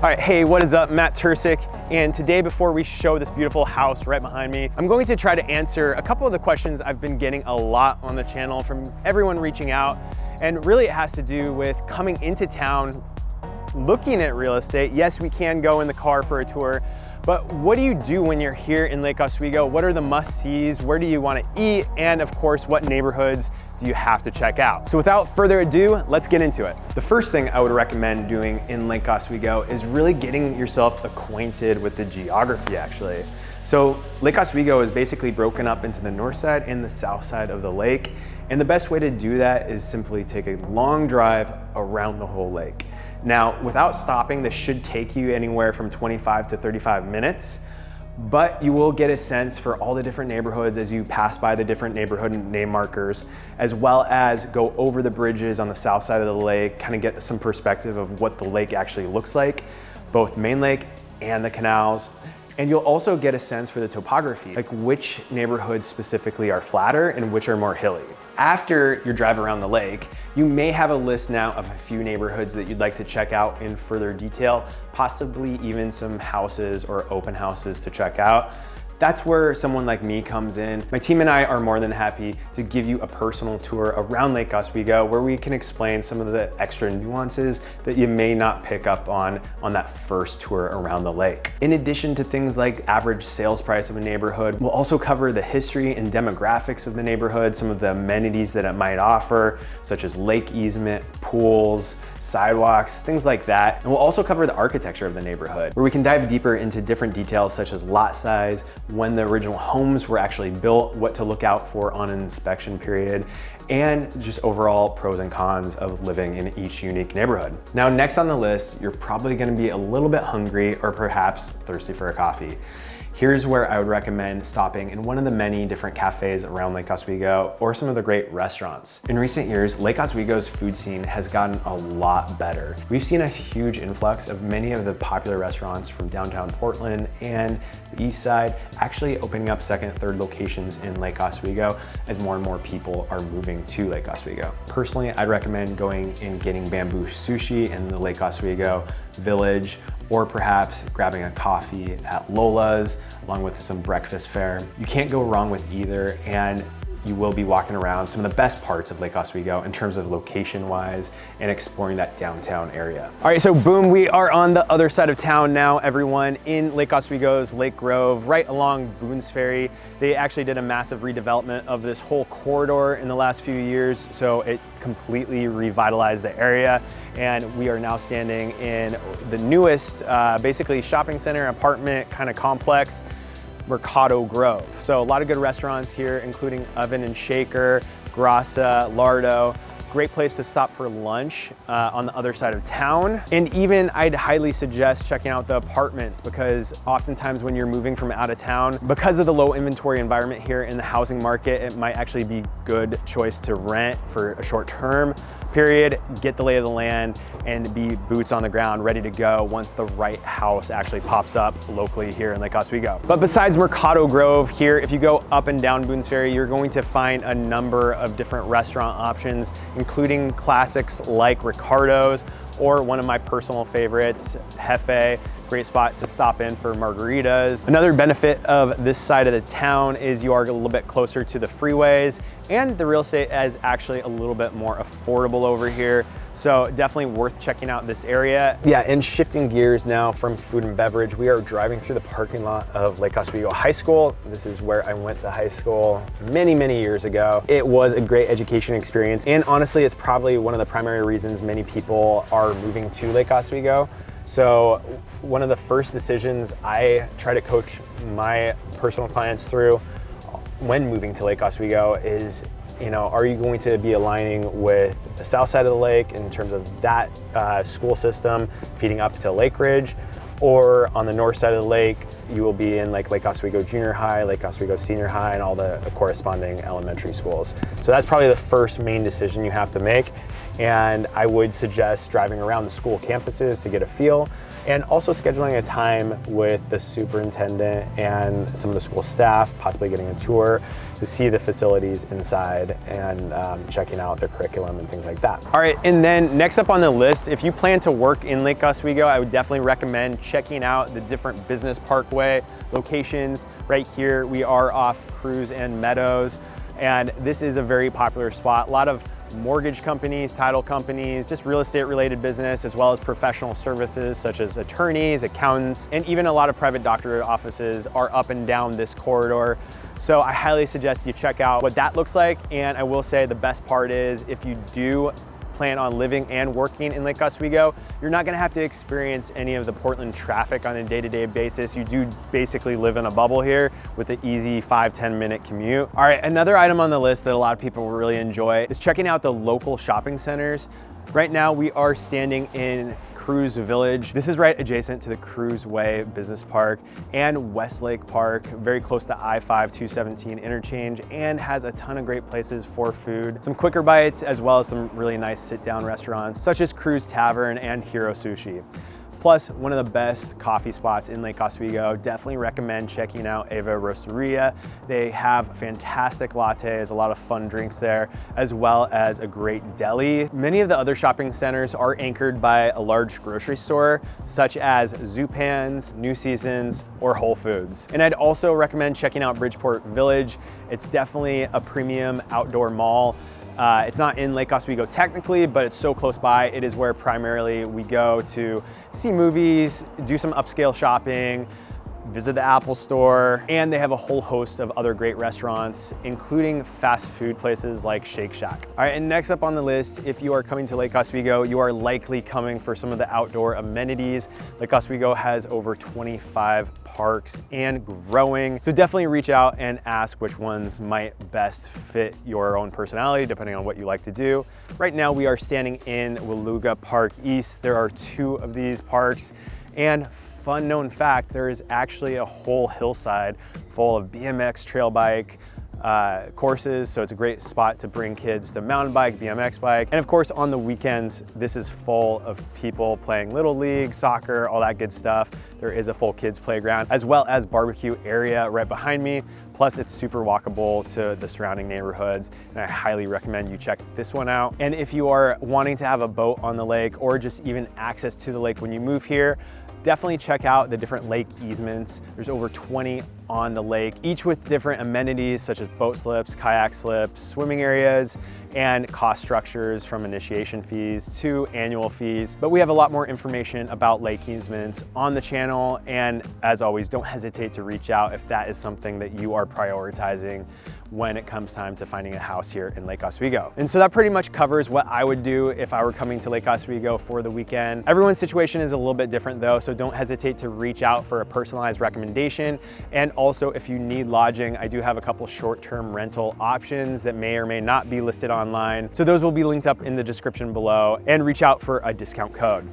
All right, hey, what is up? Matt Tercek, and today before we show this beautiful house right behind me, I'm going to try to answer a couple of the questions I've been getting a lot on the channel from everyone reaching out, and really it has to do with coming into town, looking at real estate. Yes, we can go in the car for a tour, but what do you do when you're here in Lake Oswego? What are the must-sees? Where do you want to eat? And of course, what neighborhoods do you have to check out? So without further ado, let's get into it. The first thing I would recommend doing in Lake Oswego is really getting yourself acquainted with the geography, actually. So Lake Oswego is basically broken up into the north side and the south side of the lake. And the best way to do that is simply take a long drive around the whole lake. Now, without stopping, this should take you anywhere from 25 to 35 minutes, but you will get a sense for all the different neighborhoods as you pass by the different neighborhood name markers, as well as go over the bridges on the south side of the lake, kind of get some perspective of what the lake actually looks like, both main lake and the canals. And you'll also get a sense for the topography, like which neighborhoods specifically are flatter and which are more hilly. After your drive around the lake, you may have a list now of a few neighborhoods that you'd like to check out in further detail, possibly even some houses or open houses to check out. That's where someone like me comes in. My team and I are more than happy to give you a personal tour around Lake Oswego where we can explain some of the extra nuances that you may not pick up on that first tour around the lake. In addition to things like average sales price of a neighborhood, we'll also cover the history and demographics of the neighborhood, some of the amenities that it might offer, such as lake easement, pools, sidewalks, things like that. And we'll also cover the architecture of the neighborhood, where we can dive deeper into different details such as lot size, when the original homes were actually built, what to look out for on an inspection period, and just overall pros and cons of living in each unique neighborhood. Now, next on the list, you're probably gonna be a little bit hungry or perhaps thirsty for a coffee. Here's where I would recommend stopping in one of the many different cafes around Lake Oswego or some of the great restaurants. In recent years, Lake Oswego's food scene has gotten a lot better. We've seen a huge influx of many of the popular restaurants from downtown Portland and the east side actually opening up second, third locations in Lake Oswego as more and more people are moving to Lake Oswego. Personally, I'd recommend going and getting bamboo sushi in the Lake Oswego Village, or perhaps grabbing a coffee at Lola's along with some breakfast fare. You can't go wrong with either, and you will be walking around some of the best parts of Lake Oswego in terms of location-wise and exploring that downtown area. All right, so boom, we are on the other side of town now, everyone, in Lake Oswego's Lake Grove, right along Boone's Ferry. They actually did a massive redevelopment of this whole corridor in the last few years, so it completely revitalized the area, and we are now standing in the newest, basically shopping center, apartment kind of complex, Mercado Grove. So a lot of good restaurants here, including Oven and Shaker, Grassa, Lardo. Great place to stop for lunch on the other side of town. And even I'd highly suggest checking out the apartments, because oftentimes when you're moving from out of town, because of the low inventory environment here in the housing market, it might actually be good choice to rent for a short term period, get the lay of the land, and be boots on the ground, ready to go once the right house actually pops up locally here in Lake Oswego. But besides Mercado Grove here, if you go up and down Boone's Ferry, you're going to find a number of different restaurant options, including classics like Ricardo's, or one of my personal favorites, Jefe. Great spot to stop in for margaritas. Another benefit of this side of the town is you are a little bit closer to the freeways, and the real estate is actually a little bit more affordable over here. So definitely worth checking out this area. Yeah, and shifting gears now from food and beverage, we are driving through the parking lot of Lake Oswego High School. This is where I went to high school many, many years ago. It was a great education experience, and honestly, it's probably one of the primary reasons many people are moving to Lake Oswego. So one of the first decisions I try to coach my personal clients through when moving to Lake Oswego is, are you going to be aligning with the south side of the lake in terms of that school system feeding up to Lake Ridge, or on the north side of the lake, you will be in like Lake Oswego Junior High, Lake Oswego Senior High, and all the corresponding elementary schools. So that's probably the first main decision you have to make. And I would suggest driving around the school campuses to get a feel. and also scheduling a time with the superintendent and some of the school staff, possibly getting a tour to see the facilities inside and checking out their curriculum and things like that. All right, and then next up on the list, if you plan to work in Lake Oswego, I would definitely recommend checking out the different business parkway locations. Right here, we are off Cruz and Meadows, and this is a very popular spot. A lot of mortgage companies, title companies, just real estate related business, as well as professional services such as attorneys, accountants, and even a lot of private doctorate offices are up and down this corridor. So I highly suggest you check out what that looks like. And I will say the best part is if you do plan on living and working in Lake Oswego, you're not gonna have to experience any of the Portland traffic on a day-to-day basis. You do basically live in a bubble here with an easy 5-10 minute commute. All right, another item on the list that a lot of people will really enjoy is checking out the local shopping centers. Right now we are standing in Cruz Village. This is right adjacent to the Cruz Way Business Park and Westlake Park, very close to I-5-217 interchange, and has a ton of great places for food. Some quicker bites, as well as some really nice sit-down restaurants, such as Cruz Tavern and Hero Sushi. Plus, one of the best coffee spots in Lake Oswego. Definitely recommend checking out Ava Roasteria. They have fantastic lattes, a lot of fun drinks there, as well as a great deli. Many of the other shopping centers are anchored by a large grocery store, such as Zupan's, New Seasons, or Whole Foods. And I'd also recommend checking out Bridgeport Village. It's definitely a premium outdoor mall. It's not in Lake Oswego technically, but it's so close by. It is where primarily we go to see movies, do some upscale shopping, visit the Apple Store, and they have a whole host of other great restaurants, including fast food places like Shake Shack. All right, and next up on the list, if you are coming to Lake Oswego, you are likely coming for some of the outdoor amenities. Lake Oswego has over 25 parks and growing. So definitely reach out and ask which ones might best fit your own personality, depending on what you like to do. Right now we are standing in Waluga Park East. There are 2 of these parks, and fun known fact, there is actually a whole hillside full of BMX trail bike courses, so it's a great spot to bring kids to mountain bike, BMX bike. And of course on the weekends, this is full of people playing Little League, soccer, all that good stuff. There is a full kids playground, as well as barbecue area right behind me. Plus it's super walkable to the surrounding neighborhoods, and I highly recommend you check this one out. And if you are wanting to have a boat on the lake, or just even access to the lake when you move here, definitely check out the different lake easements. There's over 20 on the lake, each with different amenities such as boat slips, kayak slips, swimming areas, and cost structures from initiation fees to annual fees. But we have a lot more information about lake easements on the channel, and as always, don't hesitate to reach out if that is something that you are prioritizing when it comes time to finding a house here in Lake Oswego. And so that pretty much covers what I would do if I were coming to Lake Oswego for the weekend. Everyone's situation is a little bit different though, so don't hesitate to reach out for a personalized recommendation. And also, if you need lodging, I do have a couple short-term rental options that may or may not be listed online. So those will be linked up in the description below, and reach out for a discount code.